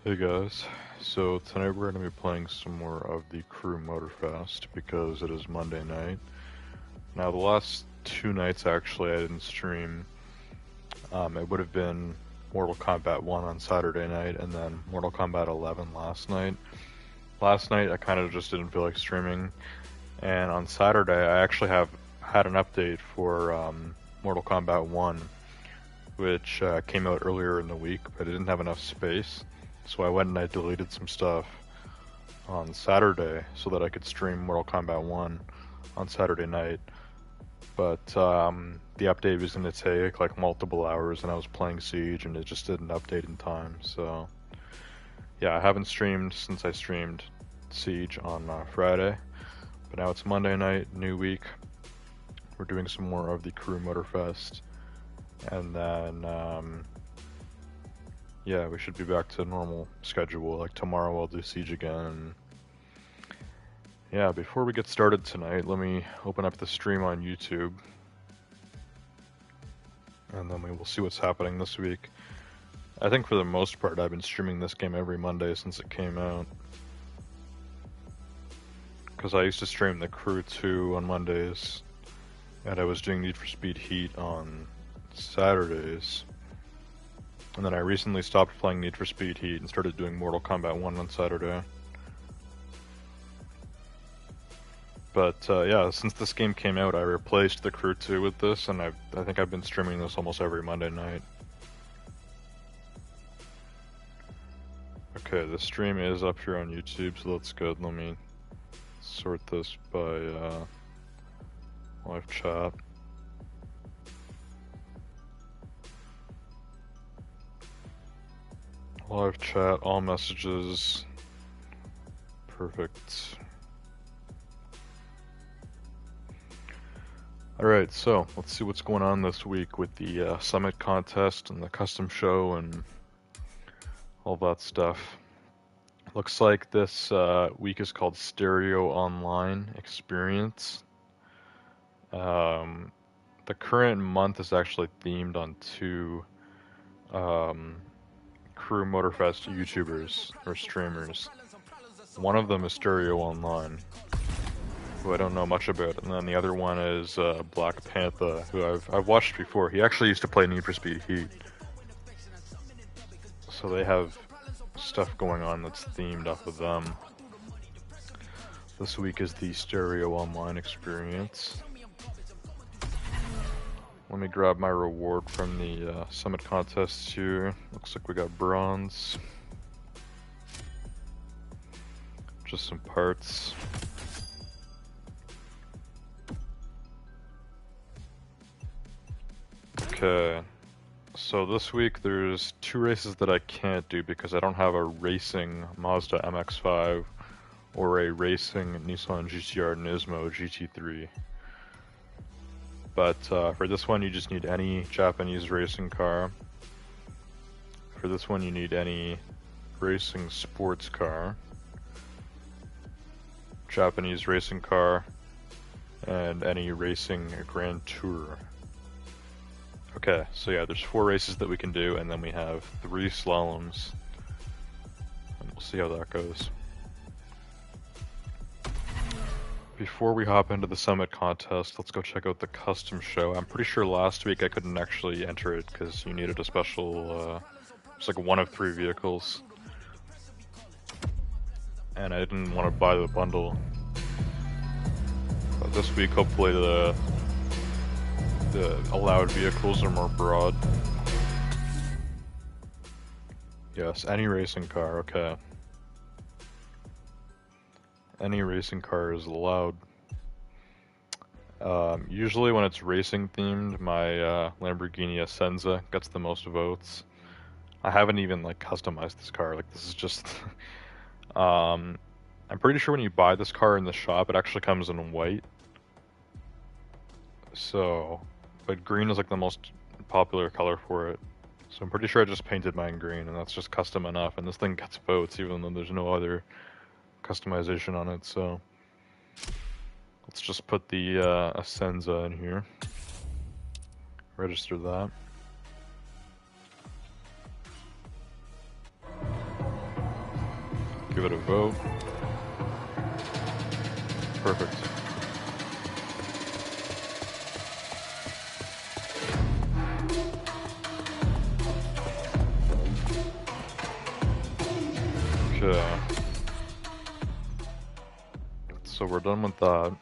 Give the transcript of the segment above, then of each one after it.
Hey guys, so tonight we're going to be playing some more of the Crew Motorfest because it is Monday night. Now the last two nights actually I didn't stream. It would have been Mortal Kombat 1 on Saturday night and then Mortal Kombat 11 last night. Last night I kind of just didn't feel like streaming, and on Saturday I actually had an update for Mortal Kombat 1, which came out earlier in the week, but it didn't have enough space. So I went and I deleted some stuff on Saturday so that I could stream Mortal Kombat 1 on Saturday night. But the update was going to take like multiple hours, and I was playing Siege and it just didn't update in time. So yeah, I haven't streamed since I streamed Siege on Friday. But now it's Monday night, new week. We're doing some more of the Crew Motorfest. And then yeah, we should be back to normal schedule. Like tomorrow I'll do Siege again. Yeah, before we get started tonight, let me open up the stream on YouTube. And then we will see what's happening this week. I think for the most part I've been streaming this game every Monday since it came out. Because I used to stream the Crew 2 on Mondays. And I was doing Need for Speed Heat on Saturdays. And then I recently stopped playing Need for Speed Heat and started doing Mortal Kombat 1 on Saturday. But yeah, since this game came out, I replaced the Crew 2 with this, and I think I've been streaming this almost every Monday night. Okay, the stream is up here on YouTube, so that's good. Let me sort this by live chat. Live chat, all messages. Perfect. Alright, so let's see what's going on this week with the Summit contest and the custom show and all that stuff. Looks like this week is called Stereo Online Experience. The current month is actually themed on two Crew Motorfest YouTubers or streamers. One of them is Stereo Online, who I don't know much about, and then the other one is Black Panther, who I've watched before. He actually used to play Need for Speed Heat, so they have stuff going on that's themed off of them. This week is the Stereo Online Experience. Let me grab my reward from the Summit contest here. Looks like we got bronze. Just some parts. Okay, so this week there's two races that I can't do because I don't have a racing Mazda MX-5 or a racing Nissan GTR Nismo GT3. But for this one you just need any Japanese racing car. For this one you need any racing sports car, Japanese racing car, and any racing Grand Tour. Okay, so yeah, there's 4 races that we can do, and then we have 3 slaloms. And we'll see how that goes. Before we hop into the Summit contest, let's go check out the custom show. I'm pretty sure last week I couldn't actually enter it because you needed a special, it's like 1 of 3 vehicles. And I didn't want to buy the bundle. But this week, hopefully the allowed vehicles are more broad. Yes, any racing car, okay. Any racing car is allowed. Usually when it's racing themed, my Lamborghini Essenza gets the most votes. I haven't even like customized this car, like this is just... I'm pretty sure when you buy this car in the shop, it actually comes in white. So, but green is like the most popular color for it. So I'm pretty sure I just painted mine green, and that's just custom enough. And this thing gets votes, even though there's no other customization on it. So let's just put the Essenza in here. Register that. give it a vote. Perfect. Okay. So we're done with that.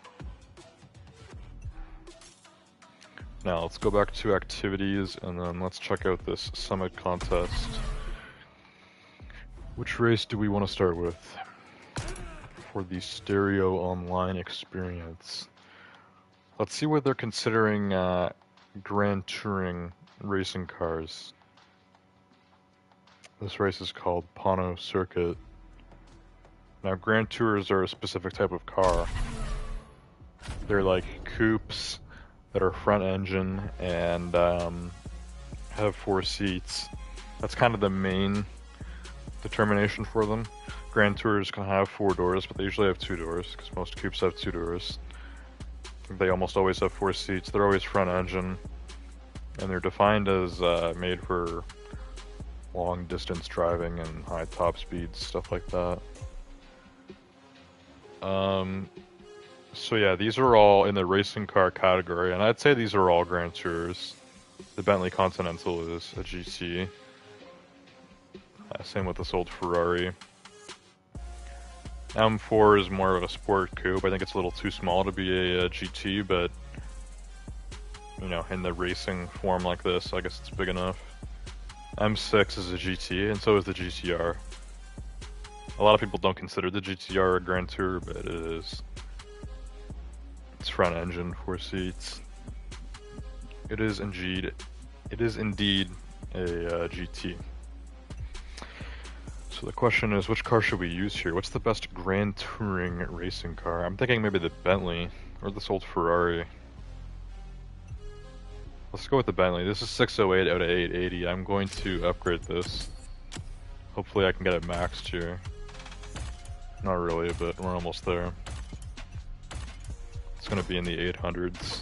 Now let's go back to activities and then let's check out this summit contest. Which race do we want to start with for the stereo online experience? Let's see what they're considering Grand Touring racing cars. This race is called Pono Circuit. Now Grand Tours are a specific type of car. They're like coupes that are front engine and have 4 seats. That's kind of the main determination for them. Grand Tours can have 4 doors, but they usually have 2 doors because most coupes have 2 doors. They almost always have 4 seats. They're always front engine, and they're defined as made for long distance driving and high top speeds, stuff like that. So yeah, these are all in the racing car category, and I'd say these are all Grand Tours. The Bentley Continental is a GT. Same with this old Ferrari. M4 is more of a sport coupe. I think it's a little too small to be a GT, but you know, in the racing form like this, I guess it's big enough. M6 is a GT, and so is the GTR. A lot of people don't consider the GTR a Grand Tour, but it is. It's front engine, 4 seats. It is indeed a GT. So the question is, which car should we use here? What's the best Grand Touring racing car? I'm thinking maybe the Bentley or this old Ferrari. Let's go with the Bentley. This is 608 out of 880. I'm going to upgrade this. Hopefully I can get it maxed here. Not really, but we're almost there. It's going to be in the 800s.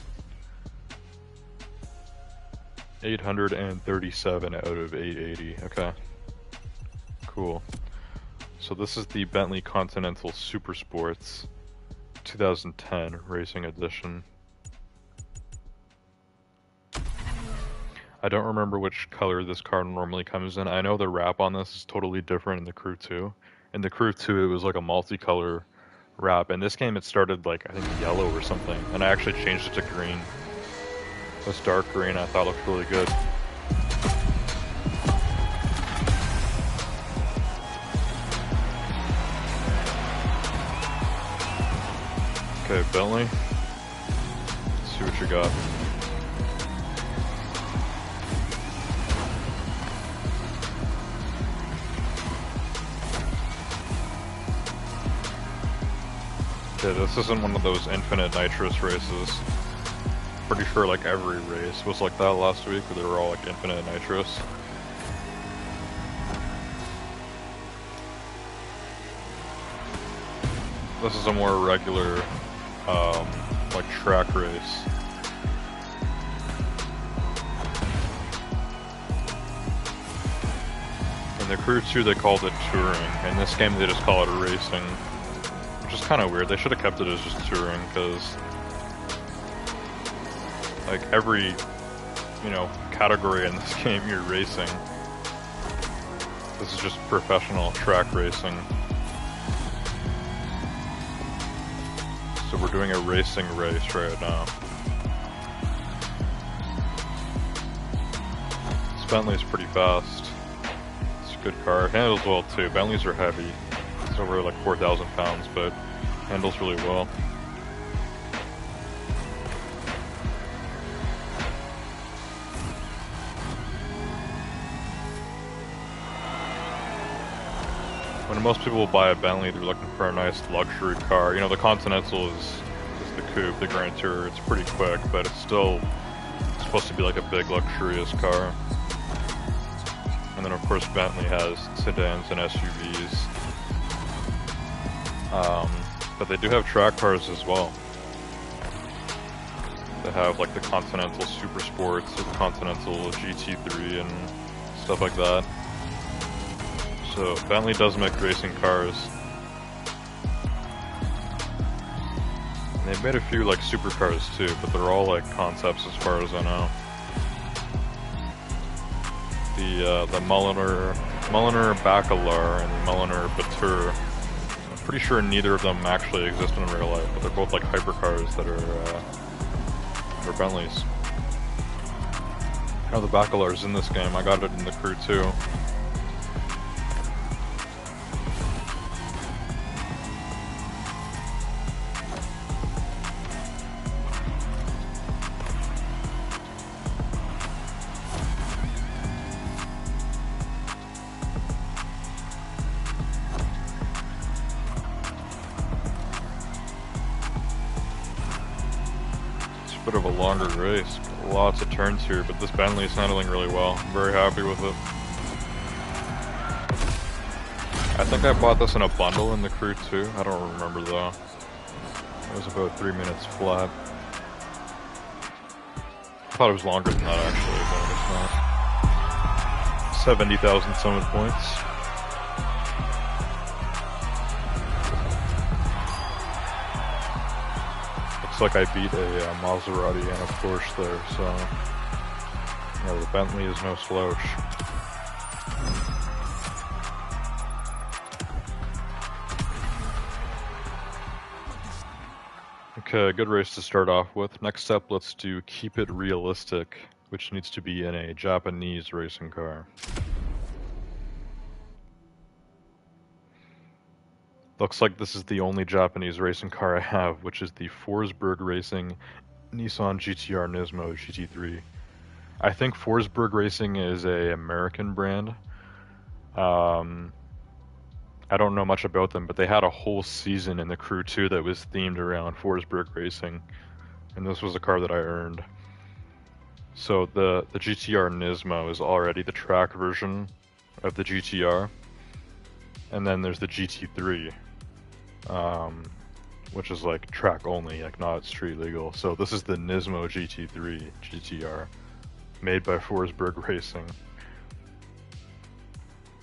837 out of 880. Okay. Cool. So this is the Bentley Continental Super Sports 2010 Racing Edition. I don't remember which color this car normally comes in. I know the wrap on this is totally different in the Crew 2. In the Crew 2 it was like a multicolor wrap. In this game it started like, I think yellow or something, and I actually changed it to green. This dark green I thought looked really good. Okay, Bentley, let's see what you got. Okay, this isn't one of those infinite nitrous races. Pretty sure like every race was like that last week, where they were all like infinite nitrous. This is a more regular, like track race. In the Crew 2 they called it touring. In this game they just call it racing. Which is kind of weird. They should have kept it as just touring, because like every, you know, category in this game you're racing. This is just professional track racing. So we're doing a racing race right now. This Bentley's pretty fast. It's a good car. Handles well too. Bentleys are heavy. It's over like 4,000 pounds, but handles really well. When most people buy a Bentley, they're looking for a nice luxury car. You know, the Continental is the coupe, the Grand Tour. It's pretty quick, but it's still supposed to be like a big luxurious car. And then of course Bentley has sedans and SUVs. But they do have track cars as well. They have like the Continental Super Sports, or the Continental GT3 and stuff like that. So Bentley does make racing cars. And they've made a few like supercars too, but they're all like concepts as far as I know. The Mulliner Bacalar and Mulliner Batur. I'm pretty sure neither of them actually exist in real life, but they're both like hypercars that are Bentleys. Oh, the Bacalar's in this game. I got it in the crew too. Bit of a longer race, lots of turns here, but this Bentley is handling really well. I'm very happy with it. I think I bought this in a bundle in the crew too. I don't remember though. It was about 3 minutes flat. I thought it was longer than that actually, but it's not. 70,000 summit points. Looks like I beat a Maserati and a Porsche there, so yeah, the Bentley is no slouch. Okay, good race to start off with. Next up, let's do Keep It Realistic, which needs to be in a Japanese racing car. Looks like this is the only Japanese racing car I have, which is the Forsberg Racing Nissan GTR Nismo GT3. I think Forsberg Racing is a American brand. I don't know much about them, but they had a whole season in the crew too that was themed around Forsberg Racing, and this was a car that I earned. So the GTR Nismo is already the track version of the GTR, and then there's the GT3. Which is like track only, like not street legal. So this is the Nismo GT3 GTR, made by Forsberg Racing.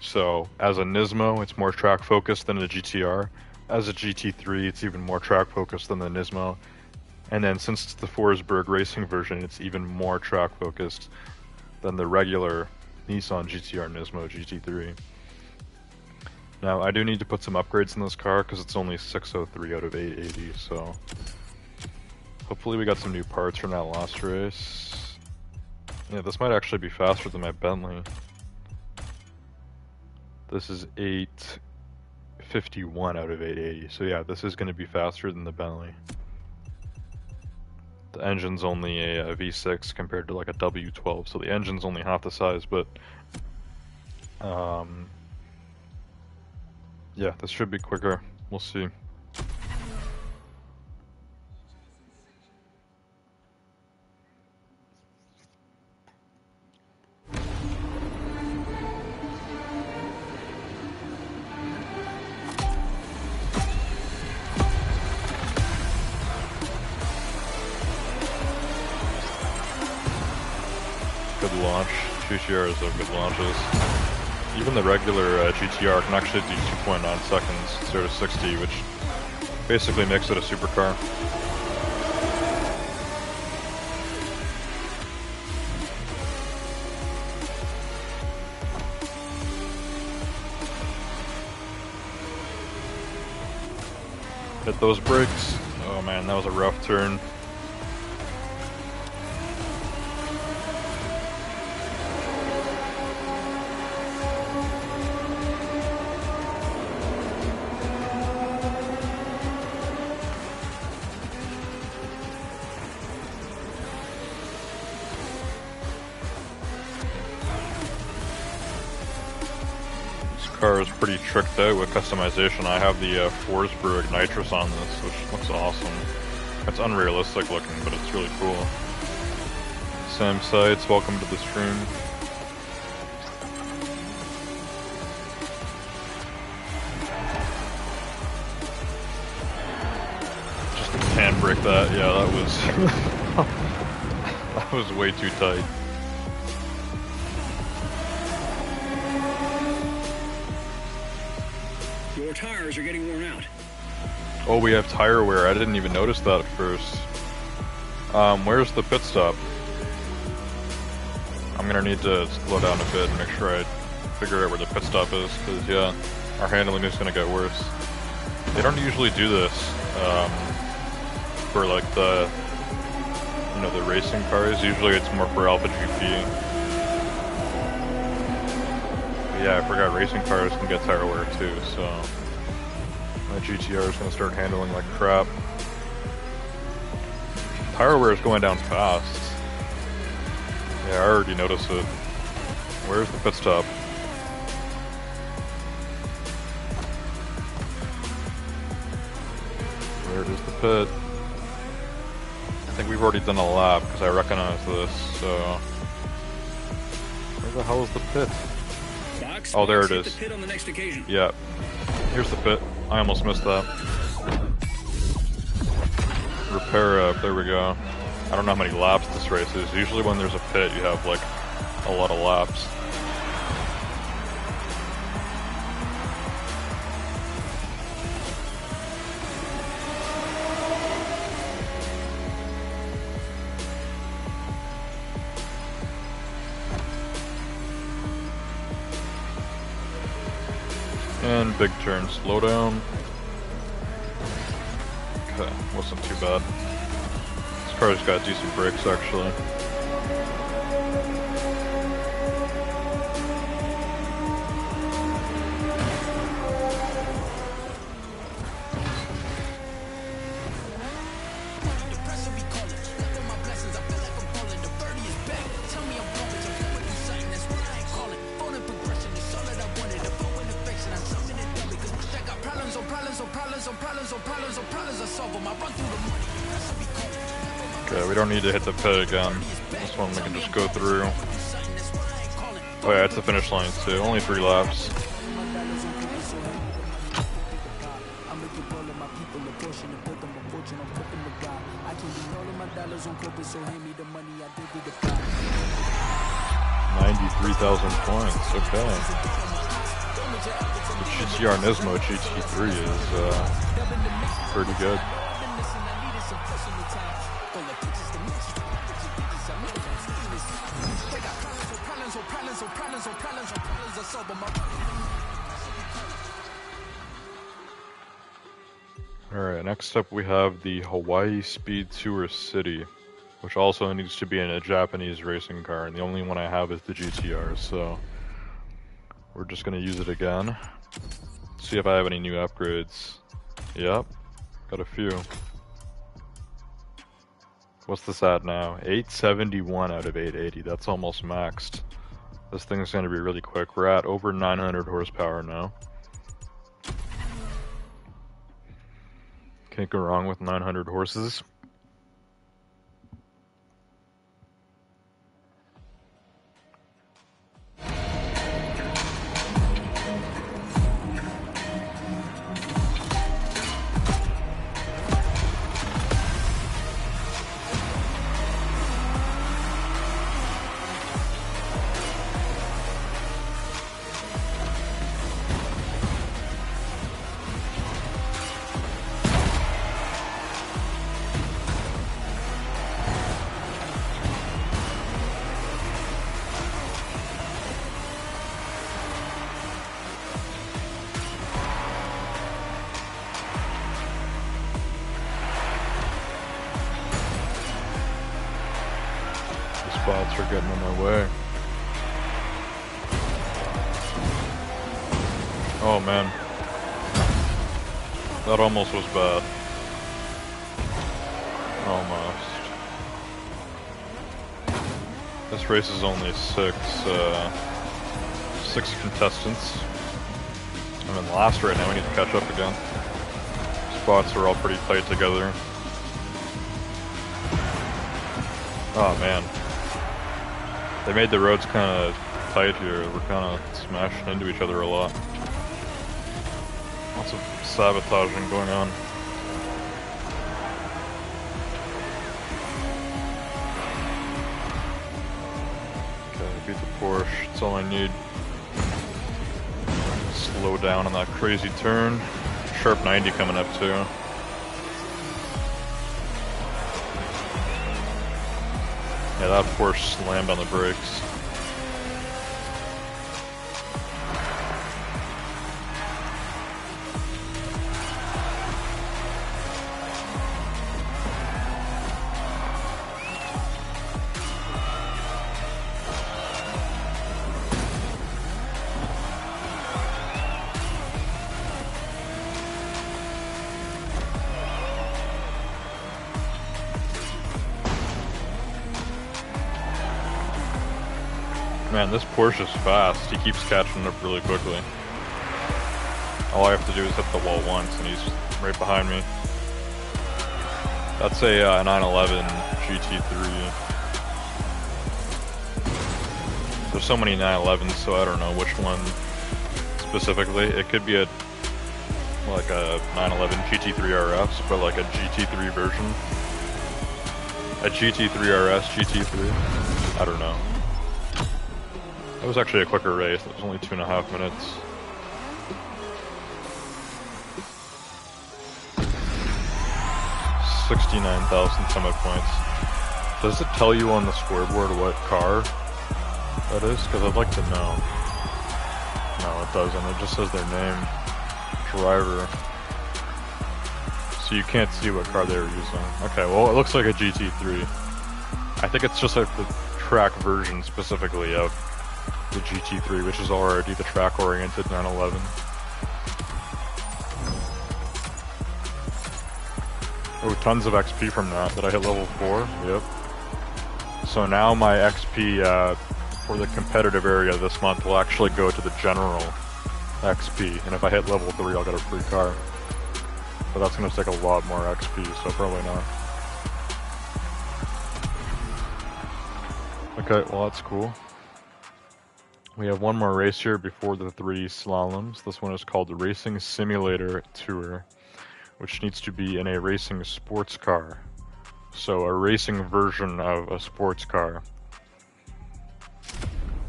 So as a Nismo, it's more track focused than a GTR. As a GT3, it's even more track focused than the Nismo. And then since it's the Forsberg Racing version, it's even more track focused than the regular Nissan GTR Nismo GT3. Now, I do need to put some upgrades in this car because it's only 603 out of 880, so hopefully we got some new parts from that last race. Yeah, this might actually be faster than my Bentley. This is 851 out of 880, so yeah, this is going to be faster than the Bentley. The engine's only a V6 compared to like a W12, so the engine's only half the size, but yeah, this should be quicker. We'll see. Good launch. GTRs have good launches. Even the regular GTR can actually do 2.9 seconds 0 to 60, which basically makes it a supercar. Hit those brakes. Oh man, that was a rough turn. Car is pretty tricked out with customization. I have the Forsberg nitrous on this, which looks awesome. It's unrealistic looking, but it's really cool. Sam Sites, welcome to the stream. Just handbrake that, yeah, that was that was way too tight. Your tires are getting worn out. Oh, we have tire wear. I didn't even notice that at first. Where's the pit stop? I'm gonna need to slow down a bit and make sure I figure out where the pit stop is, because yeah, our handling is gonna get worse. They don't usually do this for like the, you know, the racing cars. Usually it's more for Alpha GP. But yeah, I forgot racing cars can get tire wear too, so my GTR is gonna start handling like crap. Tire wear is going down fast. Yeah, I already noticed it. Where's the pit stop? Where is the pit? I think we've already done a lap because I recognize this, so... Where the hell is the pit? Oh, there it is. Yeah. Here's the pit. I almost missed that. Repair up, there we go. I don't know how many laps this race is. Usually when there's a pit, you have like a lot of laps. And big turn, slow down. Okay, wasn't too bad. This car's got decent brakes actually. Okay, we don't need to hit the pit again. This one we can just go through. Oh yeah, it's the finish line too. Only 3 laps. $93,000 points. Okay. The GTR Nismo GT3 is pretty good. Alright, next up we have the Hawaii Speed Tour City, which also needs to be in a Japanese racing car, and the only one I have is the GTR, so we're just going to use it again. See if I have any new upgrades. Yep, got a few. What's this at now? 871 out of 880, that's almost maxed. This thing's going to be really quick. We're at over 900 horsepower now. Can't go wrong with 900 horses. Spots are getting in their way. Oh man. That almost was bad. Almost. This race is only six contestants. I'm in last right now, we need to catch up again. Spots are all pretty tight together. Oh man. They made the roads kind of tight here. We're kind of smashing into each other a lot. Lots of sabotaging going on. Okay, beat the Porsche. That's all I need. Slow down on that crazy turn. Sharp 90 coming up too. Yeah, that Porsche slammed on the brakes. Man, this Porsche is fast. He keeps catching up really quickly. All I have to do is hit the wall once and he's right behind me. That's a 911 GT3. There's so many 911s, so I don't know which one specifically. It could be like a 911 GT3 RS, but like a GT3 version. A GT3 RS GT3. I don't know. That was actually a quicker race. It was only 2.5 minutes. $69,000 summit points. Does it tell you on the scoreboard what car that is? Because I'd like to know. No, it doesn't. It just says their name. Driver. So you can't see what car they were using. Okay, well it looks like a GT3. I think it's just like the track version specifically of the GT3, which is already the track-oriented 911. Oh, tons of XP from that. Did I hit level 4? Yep. So now my XP for the competitive area this month will actually go to the general XP, and if I hit level 3 I'll get a free car. But that's going to take a lot more XP, so probably not. Okay, well that's cool. We have one more race here before the 3 slaloms. This one is called the Racing Simulator Tour, which needs to be in a racing sports car. So a racing version of a sports car.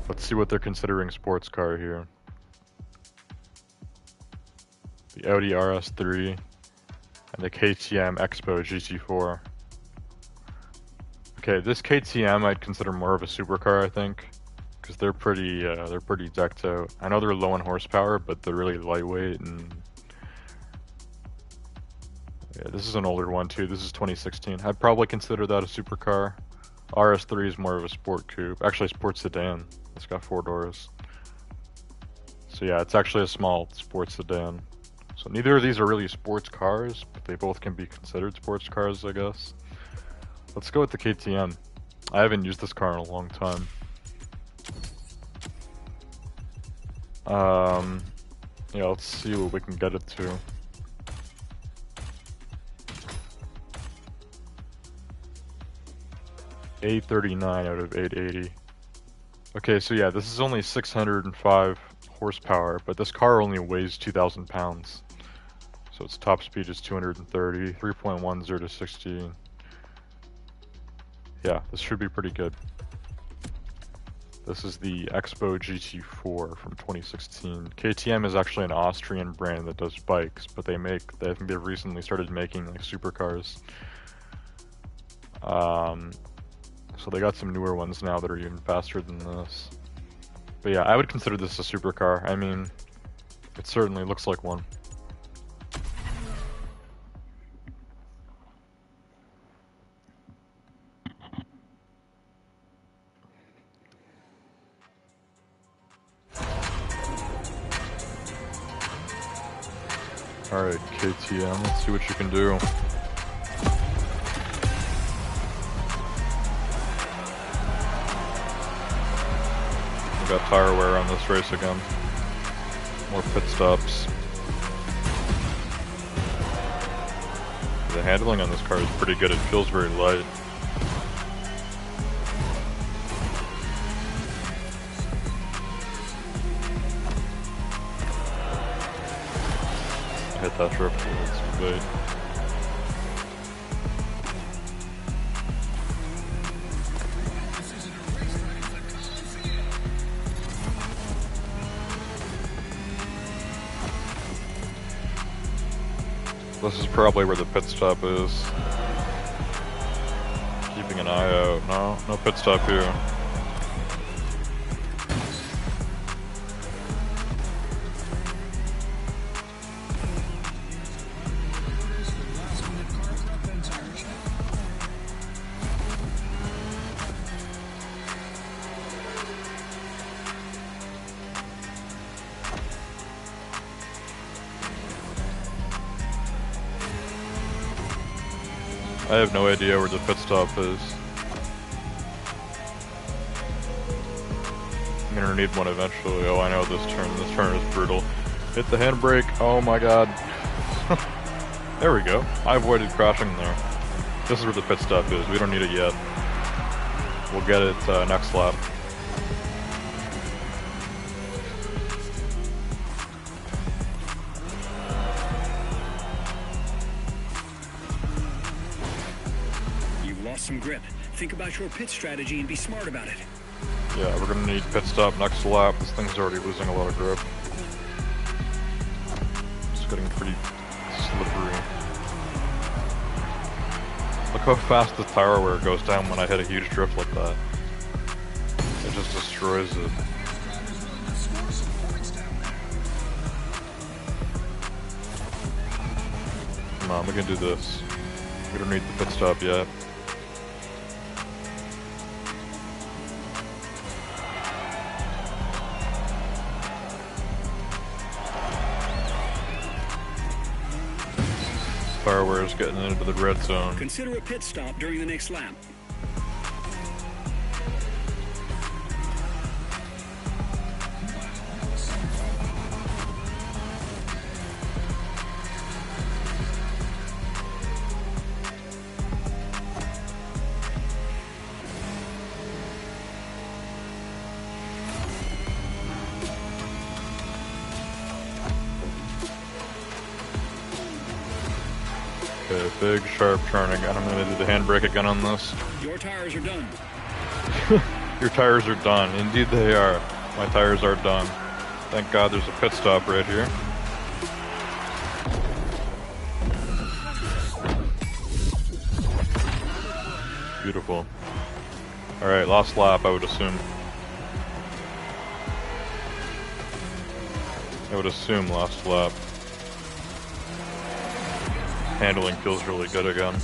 Let's see what they're considering sports car here. The Audi RS3 and the KTM Expo GT4. Okay, this KTM I'd consider more of a supercar, I think. Because they're pretty decked out. I know they're low in horsepower, but they're really lightweight, and yeah, this is an older one too. This is 2016. I'd probably consider that a supercar. RS3 is more of a sport coupe, actually a sports sedan. It's got 4 doors. So yeah, it's actually a small sports sedan. So neither of these are really sports cars, but they both can be considered sports cars, I guess. Let's go with the KTM. I haven't used this car in a long time. Yeah, let's see what we can get it to. $839 out of 880. Okay, so yeah, this is only 605 horsepower, but this car only weighs 2,000 pounds. So its top speed is 230, 3.10 to 60. Yeah, this should be pretty good. This is the Expo GT4 from 2016. KTM is actually an Austrian brand that does bikes, but I think they've recently started making like supercars. So they got some newer ones now that are even faster than this. But yeah, I would consider this a supercar. I mean, it certainly looks like one. Alright, KTM, let's see what you can do. We got tire wear on this race again. More pit stops. The handling on this car is pretty good, it feels very light. Hit that triple, it's good. This is probably where the pit stop is. Keep keeping an eye out. No, no pit stop here. I have no idea where the pit stop is. I'm gonna need one eventually. Oh, I know this turn. This turn is brutal. Hit the handbrake. Oh my god. There we go. I avoided crashing there. This is where the pit stop is. We don't need it yet. We'll get it next lap. Some grip. Think about your pit strategy and be smart about it. Yeah, we're gonna need pit stop next lap. This thing's already losing a lot of grip. It's getting pretty slippery. Look how fast the tire wear goes down when I hit a huge drift like that. It just destroys it. Come on, we can do this. We don't need the pit stop yet. Fireware is getting into the red zone. Consider a pit stop during the next lap. Okay, big sharp turn again. I'm gonna do the handbrake again on this. Your tires are done. Your tires are done. Indeed they are. My tires are done. Thank God there's a pit stop right here. Beautiful. Alright, last lap I would assume. Last lap. Handling feels really good again.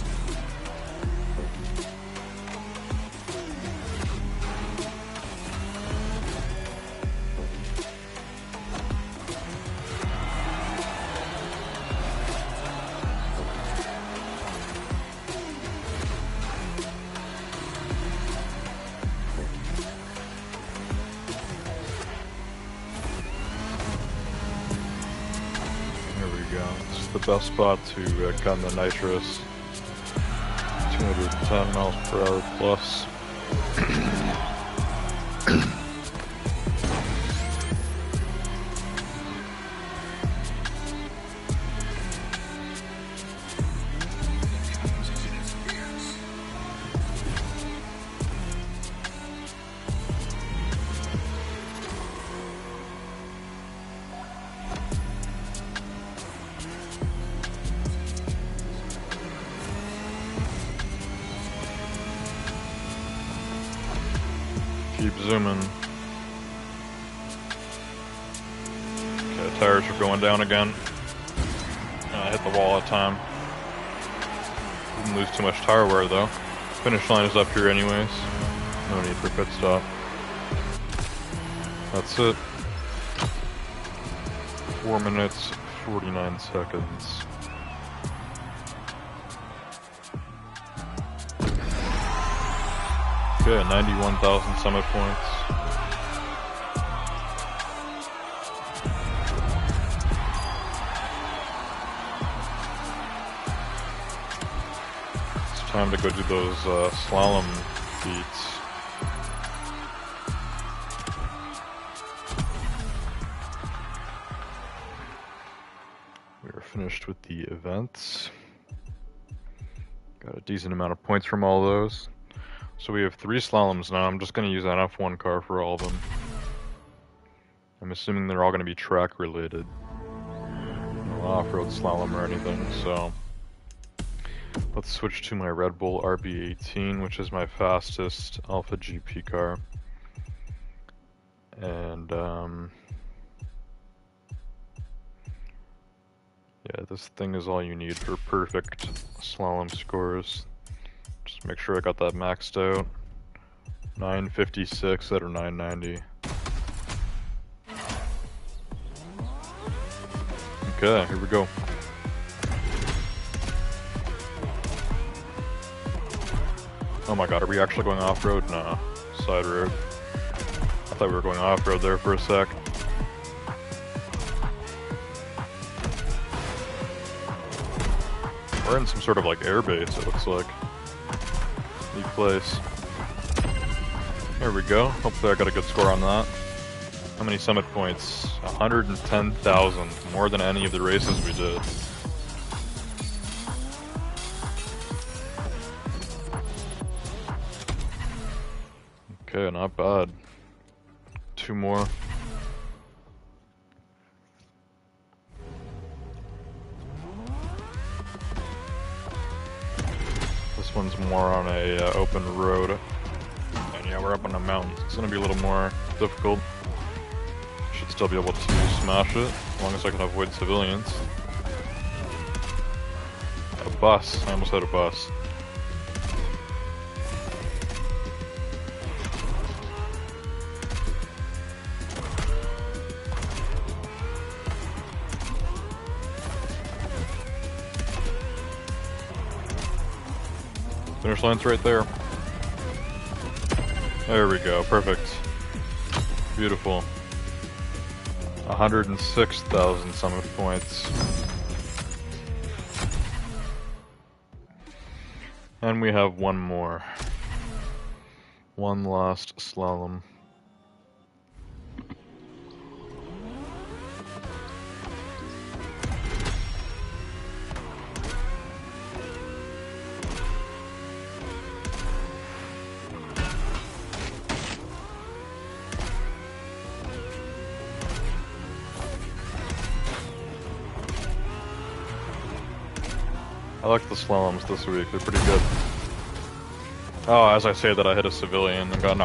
The best spot to gun the nitrous. 210 miles per hour plus. Keep zooming. Okay, tires are going down again. I hit the wall at time. Didn't lose too much tire wear though. Finish line is up here anyways. No need for pit stop. That's it. 4 minutes, 49 seconds. Okay, 91,000 summit points. It's time to go do those slalom feats. We are finished with the events. Got a decent amount of points from all those. So we have 3 slaloms now. I'm just going to use an F1 car for all of them. I'm assuming they're all going to be track related. No off-road slalom or anything, so Let's switch to my Red Bull RB18, which is my fastest Alpha GP car. And yeah, this thing is all you need for perfect slalom scores. Just make sure I got that maxed out. 956 out of 990. Okay, here we go. Oh my god, are we actually going off-road? Nah, side road. I thought we were going off-road there for a sec. We're in some sort of like air base, it looks like. Neat place. There we go. Hopefully I got a good score on that. How many summit points? 110,000. More than any of the races we did. Okay, not bad. 2 more. This one's more on a open road. And yeah, we're up on a mountain. It's gonna be a little more difficult. Should still be able to smash it, as long as I can avoid civilians. A bus. I almost had a bus. Finish line's right there. There we go, perfect. Beautiful. 106,000 summit points. And we have one more. One last slalom. I like the slaloms this week, they're pretty good. Oh, as I say that, I hit a civilian and got knocked